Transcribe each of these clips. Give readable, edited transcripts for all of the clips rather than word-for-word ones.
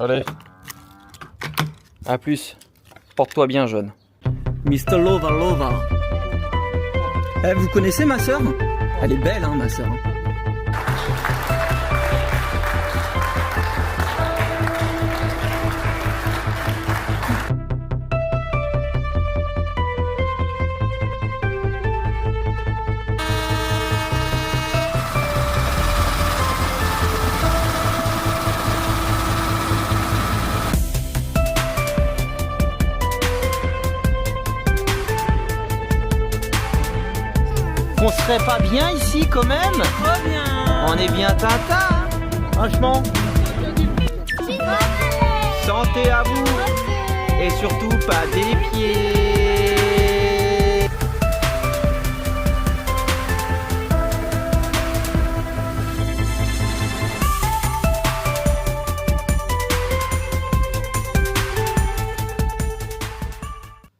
Allez. À plus. Porte-toi bien, jeune. Mr. Lova Lova. Eh, vous connaissez ma sœur? Elle est belle, hein, ma sœur. On serait pas bien ici quand même? Trop bien. On est bien tata, hein, franchement. Santé à vous. Et surtout pas des pieds.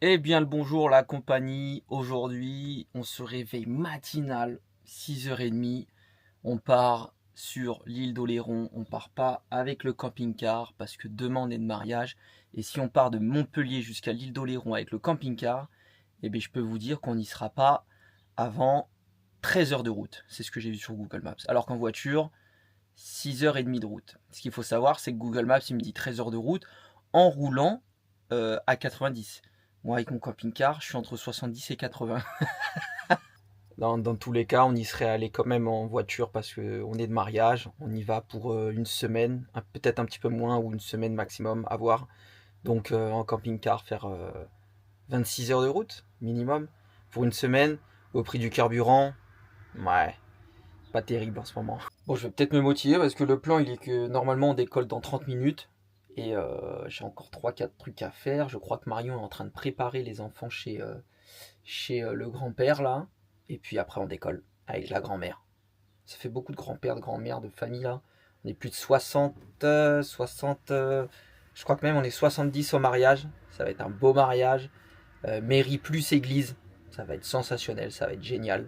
Eh bien le bonjour la compagnie, aujourd'hui on se réveille matinal, 6h30, on part sur l'île d'Oléron, on part pas avec le camping-car parce que demain on est de mariage et si on part de Montpellier jusqu'à l'île d'Oléron avec le camping-car, eh bien je peux vous dire qu'on n'y sera pas avant 13 heures de route, c'est ce que j'ai vu sur Google Maps, alors qu'en voiture 6h30 de route. Ce qu'il faut savoir c'est que Google Maps il me dit 13 heures de route en roulant à 90. Moi, avec mon camping-car, je suis entre 70 et 80. Dans tous les cas, on y serait allé quand même en voiture parce qu'on est de mariage. On y va pour une semaine, peut-être un petit peu moins ou une semaine maximum, à voir. Donc en camping-car, faire 26 heures de route minimum pour une semaine au prix du carburant. Ouais, pas terrible en ce moment. Bon, je vais peut-être me motiver parce que le plan, il est que normalement on décolle dans 30 minutes. Et j'ai encore 3-4 trucs à faire. Je crois que Marion est en train de préparer les enfants chez le grand-père là. Et puis après on décolle avec la grand-mère. Ça fait beaucoup de grands-pères, de grand-mères, de famille là. On est plus de 60, je crois que même on est 70 au mariage. Ça va être un beau mariage. Mairie plus église. Ça va être sensationnel, ça va être génial.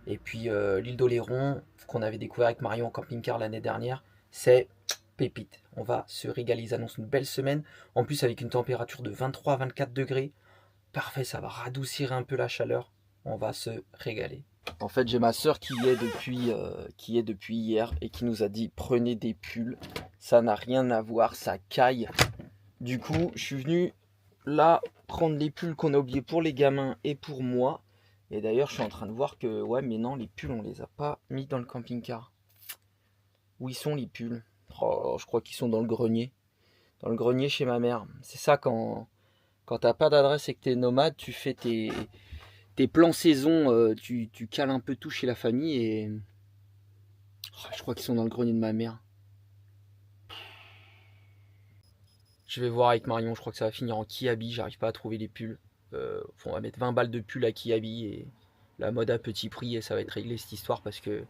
Et puis l'île d'Oléron, qu'on avait découvert avec Marion en camping-car l'année dernière, c'est pépite. On va se régaler, ils annoncent une belle semaine. En plus avec une température de 23 à 24 degrés. Parfait, ça va radoucir un peu la chaleur. On va se régaler. En fait j'ai ma soeur qui est depuis hier et qui nous a dit prenez des pulls. Ça n'a rien à voir, ça caille. Du coup je suis venu là prendre les pulls qu'on a oubliés pour les gamins et pour moi. Et d'ailleurs je suis en train de voir que ouais mais non les pulls on les a pas mis dans le camping-car. Où ils sont les pulls? Oh, je crois qu'ils sont dans le grenier. Dans le grenier chez ma mère. C'est ça quand t'as pas d'adresse et que t'es nomade, tu fais tes plans saison, tu cales un peu tout chez la famille et... Oh, je crois qu'ils sont dans le grenier de ma mère. Je vais voir avec Marion, je crois que ça va finir en Kiabi, j'arrive pas à trouver les pulls. On va mettre 20 balles de pull à Kiabi et la mode à petit prix et ça va être réglé cette histoire parce que...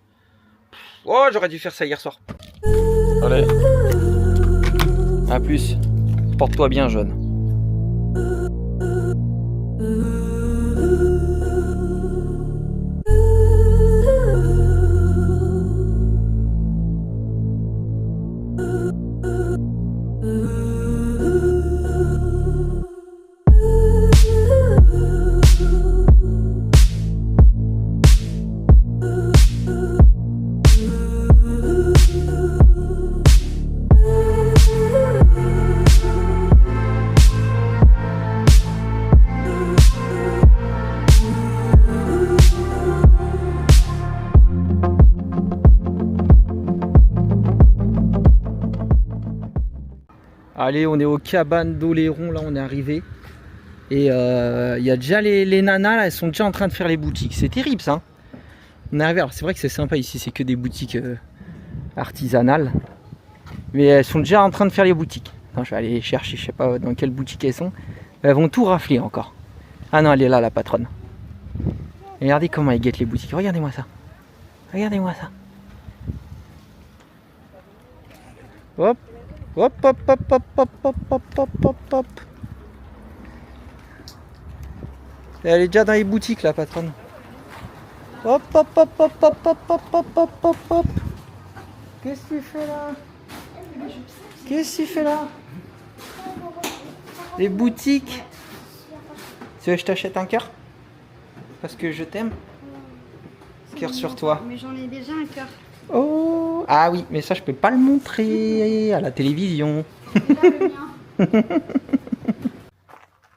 Oh, j'aurais dû faire ça hier soir. Allez. À plus. Porte-toi bien, jeune. Allez, on est aux cabanes d'Oléron, là on est arrivé. Et il y a déjà les nanas, là, elles sont déjà en train de faire les boutiques. C'est terrible ça. On est arrivé, alors c'est vrai que c'est sympa ici, c'est que des boutiques artisanales. Mais elles sont déjà en train de faire les boutiques. Non, je vais aller chercher, je sais pas dans quelle boutique elles sont. Elles vont tout rafler encore. Ah non, elle est là, la patronne. Et regardez comment elle guette les boutiques. Regardez-moi ça. Regardez-moi ça. Hop. Hop, hop, hop, hop, hop, hop, hop, hop, hop, hop. Elle est déjà dans les boutiques, la patronne. Hop, hop, hop, hop, hop, hop, hop, hop, hop, hop, hop. Qu'est-ce que tu fais là? Qu'est-ce que tu fais là? Les boutiques. Tu veux que je t'achète un cœur? Parce que je t'aime. Cœur sur toi. Mais j'en ai déjà un cœur. Oh, ah oui, mais ça je peux pas le montrer à la télévision.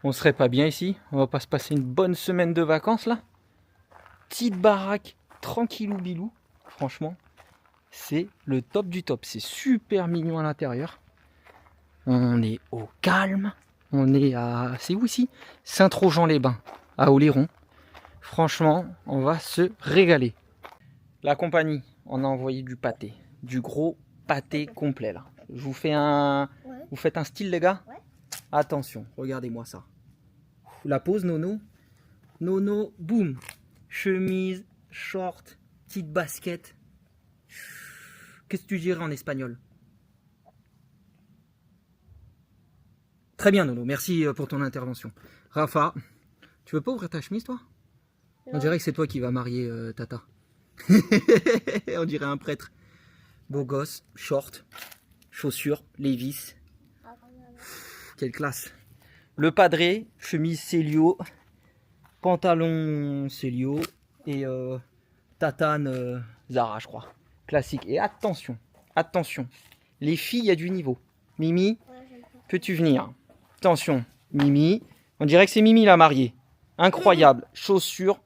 On serait pas bien ici? On va pas se passer une bonne semaine de vacances là? Petite baraque, tranquillou bilou. Franchement, c'est le top du top. C'est super mignon à l'intérieur. On est au calme. On est à... C'est où ici? Saint-Trojan-les-Bains, à Oléron. Franchement, on va se régaler. La compagnie, on a envoyé du pâté. Du gros pâté complet là. Je vous fais un... Ouais. Vous faites un style les gars? Ouais. Attention, regardez-moi ça. La pose Nono. Nono, boum. Chemise, short, petite basket. Qu'est-ce que tu dirais en espagnol? Très bien Nono, merci pour ton intervention. Rafa, tu veux pas ouvrir ta chemise toi? On dirait que c'est toi qui vas marier Tata. On dirait un prêtre. Beau gosse, short, chaussures, Levi's. Quelle classe. Le padré, chemise Célio, pantalon Célio et tatane Zara je crois. Classique. Et attention, attention. Les filles, il y a du niveau. Mimi, peux-tu venir? Attention, Mimi. On dirait que c'est Mimi la mariée. Incroyable. Chaussures,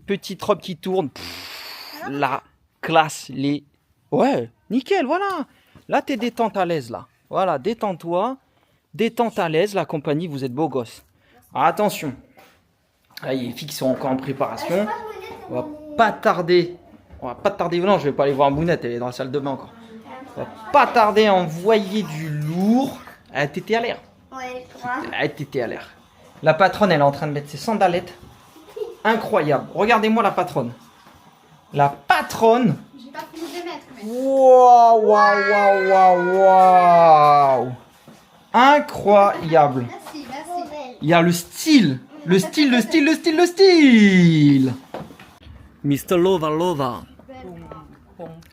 petite robe qui tourne. Pff, la classe. Les... Ouais, nickel, voilà. Là, t'es détente à l'aise, là. Voilà, détends-toi. Détente à l'aise, la compagnie, vous êtes beau gosse. Alors, attention. Là, il y a les filles qui sont encore en préparation. On va pas tarder. On va pas tarder. Non, je vais pas aller voir Mounette, elle est dans la salle de bain encore. On va pas tarder à envoyer du lourd. Elle t'était à l'air. Ouais, Elle t'était à l'air. La patronne, elle est en train de mettre ses sandalettes. Incroyable. Regardez-moi la patronne. La patronne. j'ai pas fini de mettre, mais... Waouh, waouh, waouh, waouh. Incroyable. Merci, merci. Il y a le style. Le style, le style, le style, le style. Mr. Lova Lova.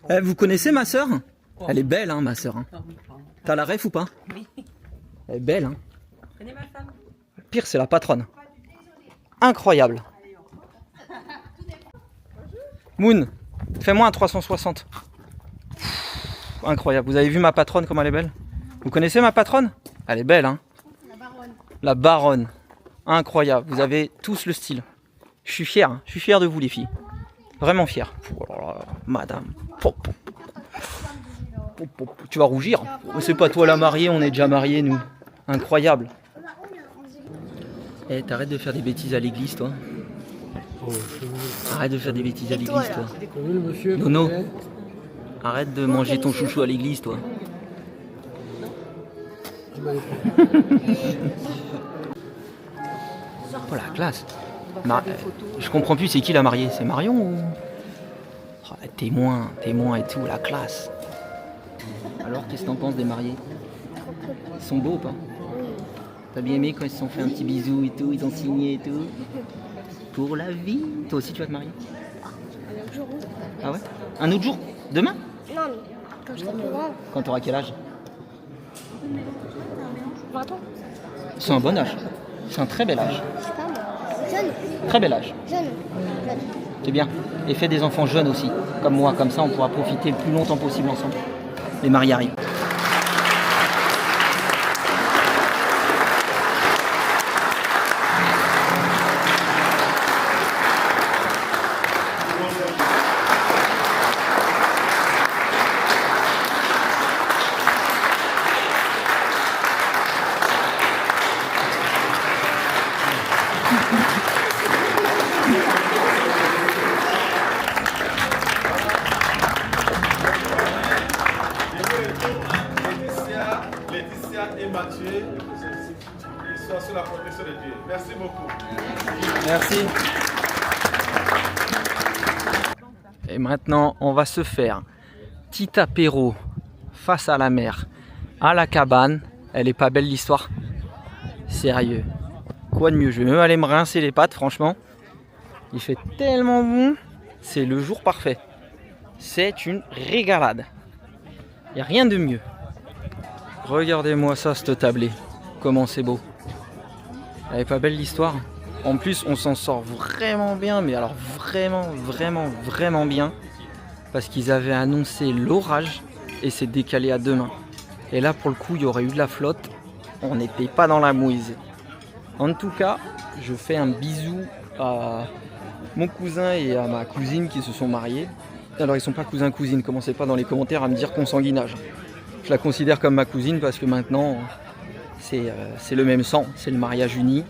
Eh, vous connaissez ma soeur? Elle est belle, hein, ma soeur. Hein. T'as la ref ou pas? Oui. Elle est belle, hein. Connais ma femme? Pire, c'est la patronne. Incroyable. Moon, fais-moi un 360. Pff, incroyable. Vous avez vu ma patronne, comme elle est belle? Vous connaissez ma patronne? Elle est belle, hein. La baronne. La baronne. Incroyable. Vous avez tous le style. Je suis fier. Hein. Je suis fier de vous, les filles. Vraiment fier. Oh là là, madame. Tu vas rougir. C'est pas toi la mariée, on est déjà mariés, nous. Incroyable. Eh, t'arrêtes de faire des bêtises à l'église, toi. Arrête de faire des bêtises à l'église, toi. Nono, arrête de manger ton chouchou à l'église, toi. Oh la classe. Je comprends plus, c'est qui la mariée? C'est Marion ou... Oh, témoin et tout, la classe. Alors, qu'est-ce que t'en penses des mariés? Ils sont beaux ou pas? T'as bien aimé quand ils se sont fait un petit bisou et tout, ils ont signé et tout? Pour la vie. Toi aussi tu vas te marier? Un jour. Ah ouais? Un autre jour? Demain? Non, mais quand je serai plus grande. Quand t'auras quel âge? 20 ans. C'est un bon âge. C'est un très bel âge. Je sais pas, moi. Jeune. Très bel âge. Jeune. C'est bien. Et fais des enfants jeunes aussi, comme moi. Comme ça on pourra profiter le plus longtemps possible ensemble. Les mariés arrivent. Laetitia et Mathieu, ils sont sous la protection de Dieu. Merci beaucoup. Merci. Et maintenant, on va se faire petit apéro face à la mer, à la cabane. Elle est pas belle l'histoire? Sérieux. Quoi de mieux? Je vais même aller me rincer les pattes, franchement. Il fait tellement bon. C'est le jour parfait. C'est une régalade. Il n'y a rien de mieux. Regardez-moi ça, cette tablée. Comment c'est beau. Elle est pas belle l'histoire. En plus, on s'en sort vraiment bien, mais alors vraiment bien. Parce qu'ils avaient annoncé l'orage et c'est décalé à demain. Et là, pour le coup, il y aurait eu de la flotte. On n'était pas dans la mouise. En tout cas, je fais un bisou à mon cousin et à ma cousine qui se sont mariés. Alors, ils sont pas cousins-cousines. Commencez pas dans les commentaires à me dire consanguinage. Je la considère comme ma cousine parce que maintenant, c'est le même sang. C'est le mariage uni.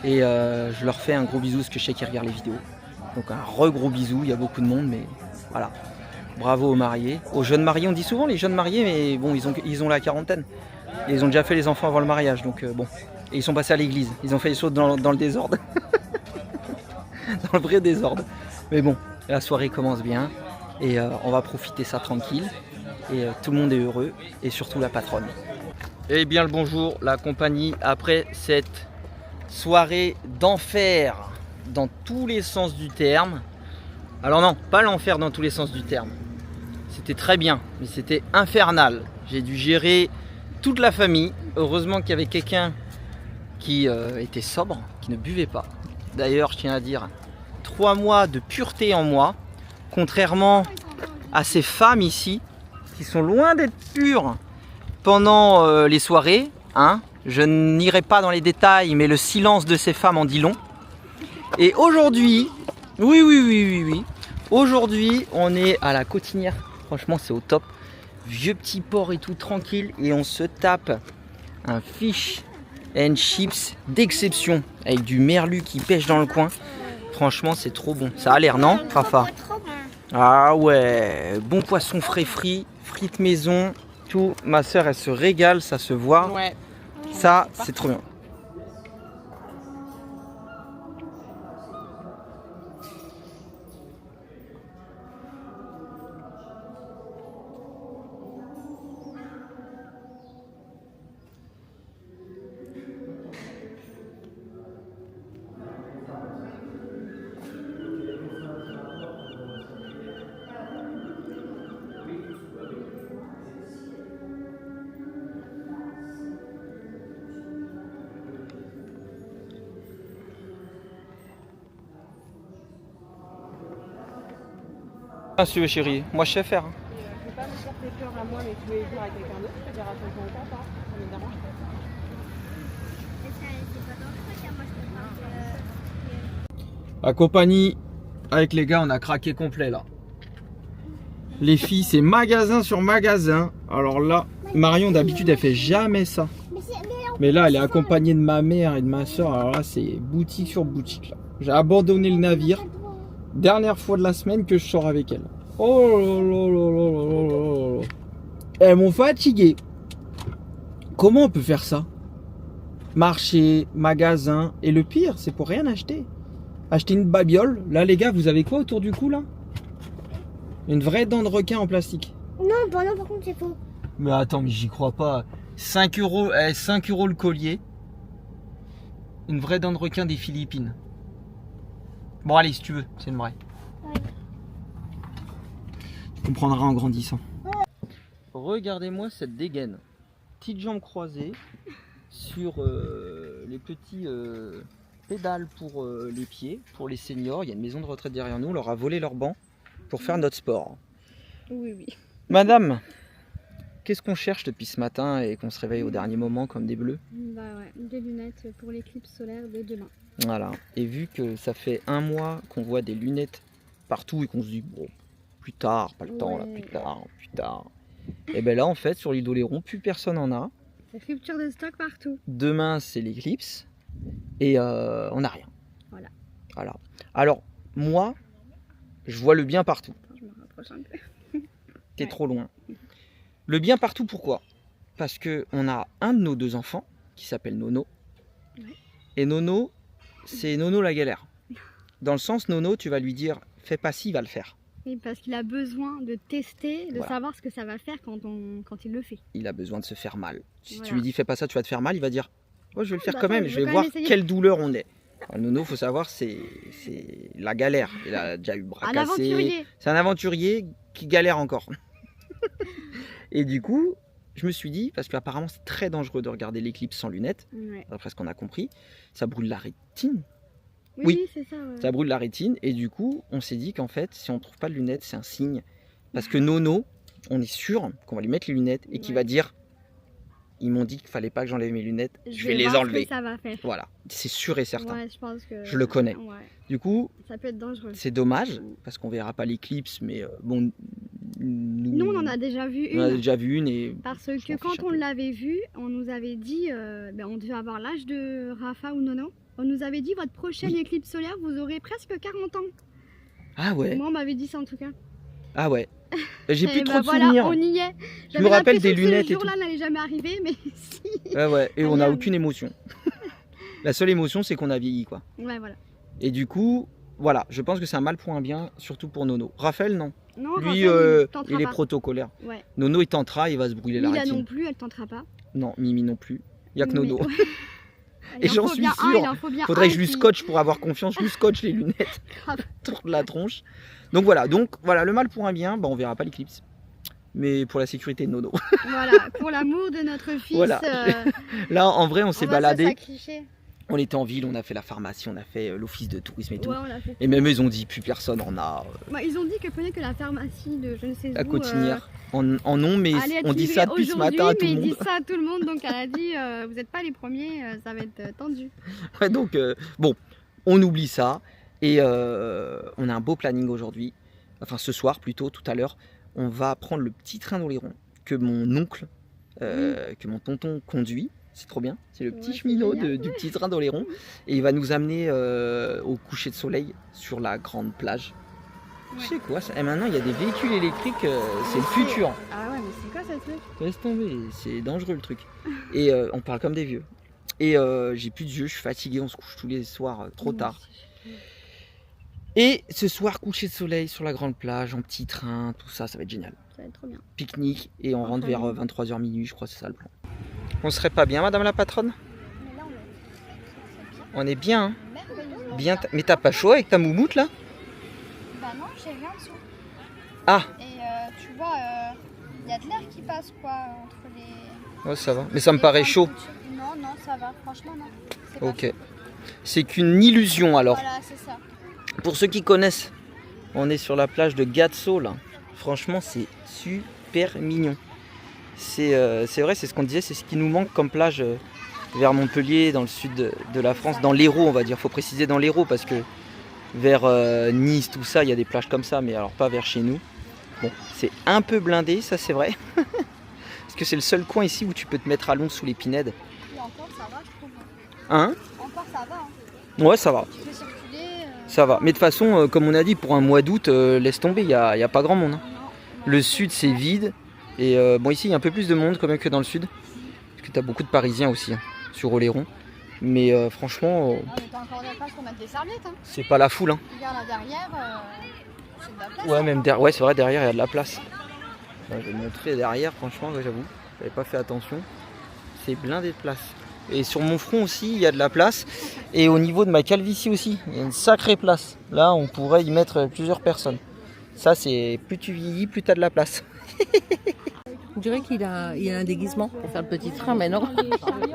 Et je leur fais un gros bisou parce que je sais qu'ils regardent les vidéos. Donc un gros bisou, il y a beaucoup de monde, mais voilà. Bravo aux mariés. Aux jeunes mariés, on dit souvent les jeunes mariés, mais bon, ils ont la quarantaine. Et ils ont déjà fait les enfants avant le mariage, donc bon. Et ils sont passés à l'église, ils ont fait les choses dans le désordre. Dans le vrai désordre. Mais bon, la soirée commence bien, et on va profiter ça tranquille. Et tout le monde est heureux, et surtout la patronne. Eh bien le bonjour, la compagnie, après cette soirée d'enfer dans tous les sens du terme. Alors non, pas l'enfer dans tous les sens du terme. C'était très bien, mais c'était infernal. J'ai dû gérer toute la famille. Heureusement qu'il y avait quelqu'un qui était sobre, qui ne buvait pas. D'ailleurs, je tiens à dire, 3 mois de pureté en moi, contrairement à ces femmes ici, qui sont loin d'être pures pendant les soirées. Hein. Je n'irai pas dans les détails, mais le silence de ces femmes en dit long. Et aujourd'hui, oui. Aujourd'hui, on est à la Cotinière. Franchement, c'est au top. Vieux petit port et tout, tranquille. Et on se tape un fish and chips d'exception. Avec du merlu qui pêche dans le coin. Franchement, c'est trop bon. Ça a l'air, non, Rafa? Ah ouais, bon poisson frais frit, frites maison, tout. Ma soeur, elle se régale, ça se voit. Ouais. Ça, c'est trop bien. Ah, si tu veux, chérie, moi je sais faire. Je peux pas me faire tes peurs à moi, mais tous les jours avec quelqu'un d'autre, je peux dire à ton compte, ça me dérange pas. La compagnie, avec les gars, on a craqué complet là. Les filles, c'est magasin sur magasin. Alors là, Marion d'habitude elle fait jamais ça. Mais là, elle est accompagnée de ma mère et de ma soeur. Alors là, c'est boutique sur boutique là. J'ai abandonné le navire. Dernière fois de la semaine que je sors avec elle. Oh là là là là là là là. Elles m'ont fatigué. Comment on peut faire ça? Marché, magasin. Et le pire, c'est pour rien acheter. Acheter une babiole. Là, les gars, vous avez quoi autour du cou là? Une vraie dent de requin en plastique. Non, bah non, par contre, c'est faux. Mais attends, mais j'y crois pas. 5 euros, 5 euros le collier. Une vraie dent de requin des Philippines. Bon, allez, si tu veux, c'est une vraie. Ouais. Tu comprendras en grandissant. Regardez-moi cette dégaine. Petites jambes croisées sur les petits pédales pour les pieds, pour les seniors. Il y a une maison de retraite derrière nous. On leur a volé leur banc pour faire notre sport. Oui. Madame, qu'est-ce qu'on cherche depuis ce matin et qu'on se réveille au dernier moment comme des bleus? Bah ouais, des lunettes pour l'éclipse solaire de demain. Voilà. Et vu que ça fait 1 mois qu'on voit des lunettes partout et qu'on se dit bon, plus tard, pas le temps là, plus tard. Et ben là en fait sur l'île d'Oléron, plus personne en a. La rupture de stock partout. Demain c'est l'éclipse et on n'a rien. Voilà. Alors moi, je vois le bien partout. Je me rapproche un peu. T'es Ouais. trop loin. Le bien partout pourquoi? Parce que on a un de nos 2 enfants qui s'appelle Nono. Ouais. Et Nono, c'est Nono la galère. Dans le sens, Nono, tu vas lui dire, fais pas ci, il va le faire. Oui, parce qu'il a besoin de tester, de Voilà. savoir ce que ça va faire quand il le fait. Il a besoin de se faire mal. Si Voilà. tu lui dis, fais pas ça, tu vas te faire mal, il va dire, oh, je vais le faire bah quand ça, même, je je veux vais quand voir même essayer. quelle douleur on est. Alors, Nono, faut savoir, c'est la galère. Il a déjà eu le bras Un cassé. aventurier. C'est un aventurier qui galère encore. Et du coup, je me suis dit, parce qu'apparemment c'est très dangereux de regarder l'éclipse sans lunettes, Ouais. d'après ce qu'on a compris, ça brûle la rétine. Oui, Oui. c'est ça. Ouais. Ça brûle la rétine et du coup on s'est dit qu'en fait si on trouve pas de lunettes c'est un signe parce que Nono on est sûr qu'on va lui mettre les lunettes et qu'il Ouais. va dire ils m'ont dit qu'il fallait pas que j'enlève mes lunettes, je vais les voir ce enlever. que ça va faire. Voilà, c'est sûr et certain. Ouais, je pense que. Je le connais. Ouais. Du coup Ça peut être dangereux. c'est dommage parce qu'on verra pas l'éclipse mais bon Nous, on en a déjà vu on en a une. déjà vu une et Parce je m'en que fiche quand un on peu. l'avait vu, on nous avait dit, on devait avoir l'âge de Rafa ou Nono. On nous avait dit votre prochaine Oui. éclipse solaire, vous aurez presque 40 ans. Ah ouais, Moi, on m'avait dit ça en tout cas. ah ouais. J'ai plus Et trop bah de voilà, souvenirs. on y est. Je me J'avais rappelle l'impression des que lunettes Ce et tout. jour-là n'allait jamais arriver, mais si. Ouais et on n'a Regarde. aucune émotion. La seule émotion c'est qu'on a vieilli quoi. Ouais, voilà. Et du coup, voilà, je pense que c'est un mal pour un bien, surtout pour Nono. Raphaël, non. Non, Lui, Raphaël, il tentera il est pas. protocolaire. Ouais. Nono, il tentera, il va se brûler la Mila rétine. non plus, elle tentera pas. Non, Mimi non plus. Il n'y a que Mais- Nono. ouais. Et Il en j'en faut suis bien un, sûr. il en faut bien Faudrait un que je lui qui- scotche pour avoir confiance. Je lui scotche les lunettes Grave. sur la tronche. Donc voilà, le mal pour un bien, bah, on verra pas l'éclipse. Mais pour la sécurité de Nono. Voilà, pour l'amour de notre fils, Voilà. Là, en vrai, on on s'est va baladé. se sacrifier. On était en ville, on a fait la pharmacie, on a fait l'office de tourisme et tout. Ouais, on l'a fait. Et même eux, ils ont dit, plus personne en a. Bah, ils ont dit que peut-être que la pharmacie de je ne sais La où Cotinière. En nom, mais allait être on dit livrée ça depuis ce aujourd'hui, matin à tout mais le ils monde. disent ça à tout le monde, donc elle a dit vous n'êtes pas les premiers, ça va être tendu. Ouais, donc, bon, on oublie ça. Et on a un beau planning aujourd'hui. Enfin, ce soir plutôt, tout à l'heure. On va prendre le petit train d'Oléron que mon oncle, que mon tonton conduit. C'est trop bien. C'est le petit Ouais, c'est cheminot génial. du petit train d'Oléron. Et il va nous amener au coucher de soleil sur la grande plage. Ouais. Tu sais quoi ça... Et maintenant, il y a des véhicules électriques. C'est le futur. Ah ouais, mais c'est quoi ça truc? Laisse tomber, c'est dangereux le truc. Et on parle comme des vieux. Et j'ai plus de yeux, je suis fatigué, on se couche tous les soirs trop tard. Et ce soir, coucher de soleil sur la grande plage, en petit train, tout ça, ça va être génial. Ça va être trop bien. Pique-nique et on rentre vers famille. 23h minuit, je crois, c'est ça le plan. On serait pas bien, madame la patronne? Mais là, On est bien, hein? merveilleux. Bien. Mais t'as pas chaud avec ta moumoute là? Bah non, j'ai rien dessous. Ah, Et tu vois, il y a de l'air qui passe quoi entre les. ouais, ça va. Mais ça me les paraît points de chaud. couture. Non, non, ça va. Franchement, non. C'est pas Ok. chaud. C'est qu'une illusion alors. Voilà, c'est ça. Pour ceux qui connaissent, on est sur la plage de Gatso là. Franchement, c'est super mignon. C'est vrai, c'est ce qu'on disait, c'est ce qui nous manque comme plage vers Montpellier, dans le sud de la France, dans l'Hérault on va dire. Faut préciser dans l'Hérault parce que vers Nice, tout ça, il y a des plages comme ça, mais alors pas vers chez nous. Bon, c'est un peu blindé, ça c'est vrai. Parce que c'est le seul coin ici où tu peux te mettre à l'ombre sous les pinèdes. Et encore, ça va, je trouve. Hein? Encore, ça va. Hein. Ouais, ça va. Tu peux circuler. Ça va. Mais de toute façon, comme on a dit, pour un mois d'août, laisse tomber, il n'y a pas grand monde. Hein. Non. Le sud c'est vide et bon ici il y a un peu plus de monde quand même que dans le sud parce que tu as beaucoup de Parisiens aussi hein, sur Oléron mais franchement Ah, mais t'as encore des places pour mettre des serviettes. Hein. c'est pas la foule hein. Regarde là derrière, c'est de la place. Ouais même ouais c'est vrai derrière il y a de la place. Bon, je vais te montrer derrière franchement ouais, j'avoue j'avais pas fait attention, c'est blindé de place et sur mon front aussi il y a de la place et au niveau de ma calvitie aussi il y a une sacrée place, là on pourrait y mettre plusieurs personnes. Ça c'est plus tu vieillis plus tu as de la place. On dirait qu'il a un déguisement pour faire le petit train, mais non.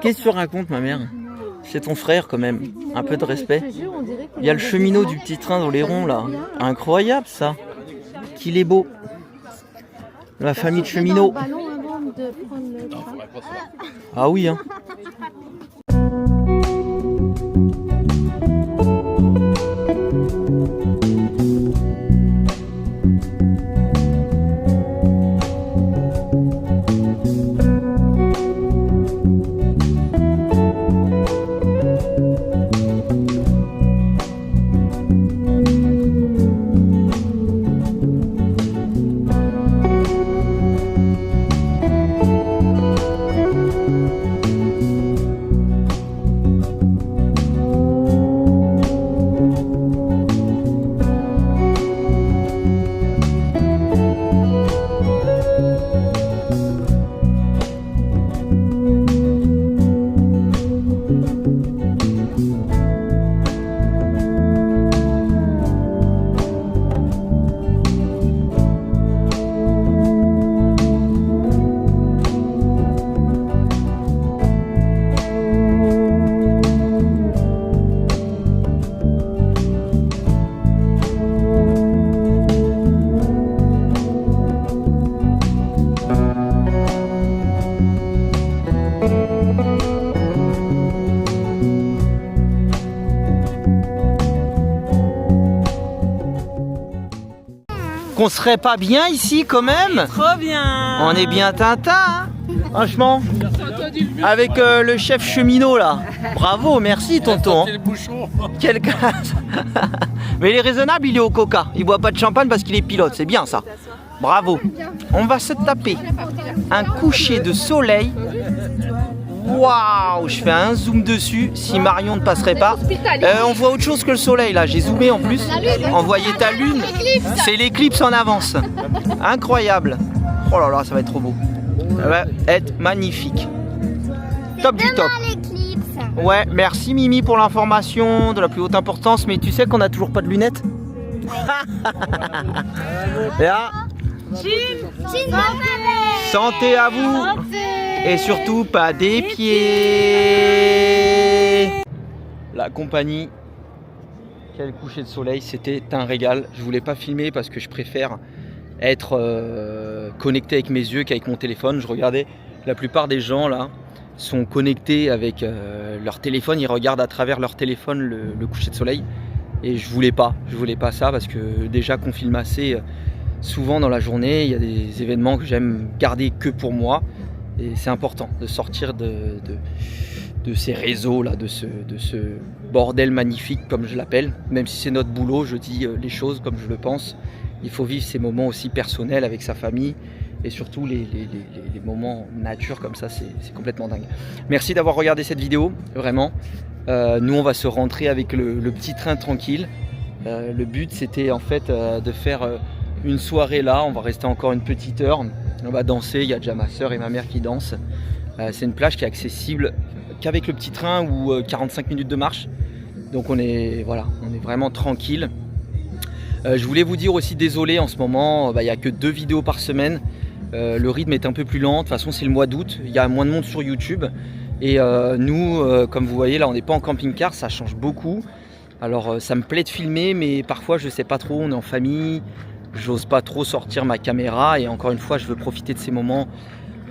Qu'est-ce que tu racontes ma mère? C'est ton frère quand même, un peu de respect. Il y a le cheminot du petit train d'Oléron là, incroyable ça. Qu'il est beau. La famille de cheminots. Ah oui hein. Qu'on serait pas bien ici quand même? Trop bien. On est bien Tintin, hein. Franchement, avec le chef cheminot là. Bravo, merci tonton. Quelle classe. Mais il est raisonnable, il est au coca. Il boit pas de champagne parce qu'il est pilote, c'est bien ça. Bravo. On va se taper un coucher de soleil. Waouh, je fais un zoom dessus si Marion ne passerait pas. On voit autre chose que le soleil là, j'ai zoomé en plus. On voyait ta lune. C'est l'éclipse en avance. Incroyable. Oh là là, ça va être trop beau. Ça va être magnifique. Top du top. Ouais, merci Mimi pour l'information de la plus haute importance, mais tu sais qu'on a toujours pas de lunettes. Et là, santé à vous. Et surtout pas des pieds. La compagnie, quel coucher de soleil, c'était un régal. Je voulais pas filmer parce que je préfère être connecté avec mes yeux qu'avec mon téléphone. Je regardais, la plupart des gens là sont connectés avec leur téléphone, ils regardent à travers leur téléphone le coucher de soleil. Et je voulais pas ça parce que déjà qu'on filme assez souvent dans la journée, il y a des événements que j'aime garder que pour moi. Et c'est important de sortir de ces réseaux là, de ce bordel magnifique comme je l'appelle. Même si c'est notre boulot, je dis les choses comme je le pense. Il faut vivre ces moments aussi personnels avec sa famille et surtout les moments nature comme ça, c'est complètement dingue. Merci d'avoir regardé cette vidéo, vraiment. Nous on va se rentrer avec le petit train tranquille. Le but c'était en fait de faire une soirée là, on va rester encore une petite heure. On va danser, il y a déjà ma soeur et ma mère qui dansent. C'est une plage qui est accessible qu'avec le petit train ou 45 minutes de marche. Donc on est vraiment tranquille. Je voulais vous dire aussi désolé en ce moment, il n'y a que 2 vidéos par semaine. Le rythme est un peu plus lent, de toute façon c'est le mois d'août, il y a moins de monde sur YouTube. Et nous, comme vous voyez là, on n'est pas en camping-car, ça change beaucoup. Alors ça me plaît de filmer, mais parfois je sais pas trop, on est en famille. J'ose pas trop sortir ma caméra et encore une fois je veux profiter de ces moments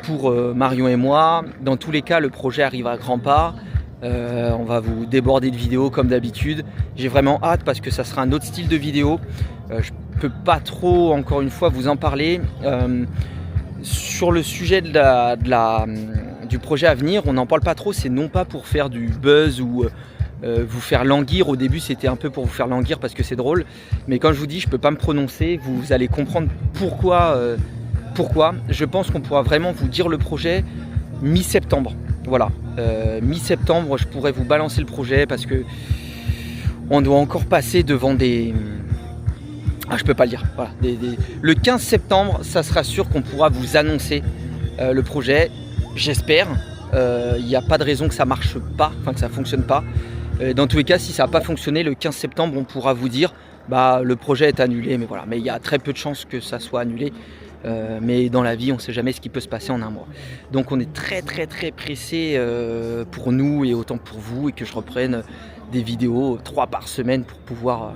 pour Marion et moi. Dans tous les cas le projet arrive à grands pas. On va vous déborder de vidéos comme d'habitude. J'ai vraiment hâte parce que ça sera un autre style de vidéo. Je peux pas trop encore une fois vous en parler. Sur le sujet du projet à venir, on n'en parle pas trop, c'est non pas pour faire du buzz ou vous faire languir. Au début c'était un peu pour vous faire languir parce que c'est drôle, mais quand je vous dis je peux pas me prononcer, vous allez comprendre pourquoi. Je pense qu'on pourra vraiment vous dire le projet mi-septembre. Voilà, mi-septembre je pourrais vous balancer le projet parce que on doit encore passer devant des... je peux pas le dire, voilà, le 15 septembre ça sera sûr qu'on pourra vous annoncer le projet, j'espère. Il n'y a pas de raison que ça marche pas, enfin que ça fonctionne pas. Dans tous les cas, si ça n'a pas fonctionné, le 15 septembre, on pourra vous dire le projet est annulé. Mais voilà, mais il y a très peu de chances que ça soit annulé. Mais dans la vie, on ne sait jamais ce qui peut se passer en un mois. Donc on est très pressé pour nous et autant pour vous, et que je reprenne des vidéos 3 par semaine pour pouvoir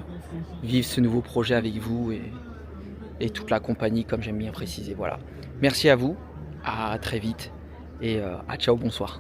vivre ce nouveau projet avec vous et toute la compagnie, comme j'aime bien préciser. Voilà. Merci à vous, à très vite et à ciao, bonsoir.